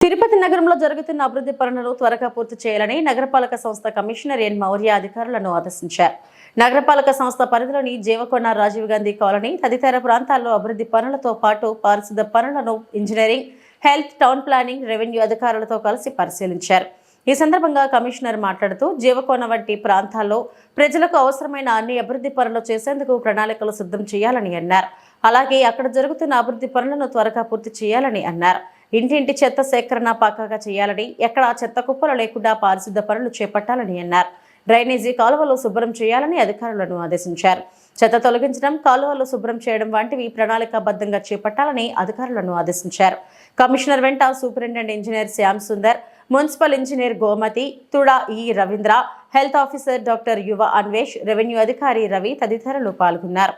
తిరుపతి నగరంలో జరుగుతున్న అభివృద్ధి పనులను త్వరగా పూర్తి చేయాలని నగరపాలక సంస్థ కమిషనర్ ఎన్ మౌర్య అధికారులను ఆదేశించారు. నగరపాలక సంస్థ పరిధిలోని జీవకొండ, రాజీవ్ గాంధీ కాలనీ తదితర ప్రాంతాల్లో అభివృద్ధి పనులతో పాటు పారిశుద్ధ పనులను engineering, health, town planning, revenue అధికారులతో కలిసి పరిశీలించారు. ఈ సందర్భంగా కమిషనర్ మాట్లాడుతూ జీవకోన వంటి ప్రాంతాల్లో ప్రజలకు అవసరమైన అన్ని అభివృద్ధి పనులు చేసేందుకు ప్రణాళికలు సిద్ధం చేయాలని అన్నారు. అలాగే అక్కడ జరుగుతున్న అభివృద్ధి పనులను త్వరగా పూర్తి చేయాలని అన్నారు. ఇంటింటి చెత్త సేకరణ పక్కాగా చేయాలని, ఎక్కడ చెత్త కుప్పలు లేకుండా పారిశుద్ధ పనులు చేపట్టాలని అన్నారు. డ్రైనేజీ కాలువలు శుభ్రం చేయాలని అధికారులను ఆదేశించారు. చెత్త తొలగించడం, కాలువలు శుభ్రం చేయడం వంటివి ప్రణాళికాబద్ధంగా చేపట్టాలని అధికారులను ఆదేశించారు. కమిషనర్ వెంట superintendent engineer Shyam Sundar, municipal engineer Gomathi, TUDA ఈ రవీంద్ర, హెల్త్ ఆఫీసర్ డాక్టర్ యువ అన్వేష్, రెవెన్యూ అధికారి రవి తదితరులు పాల్గొన్నారు.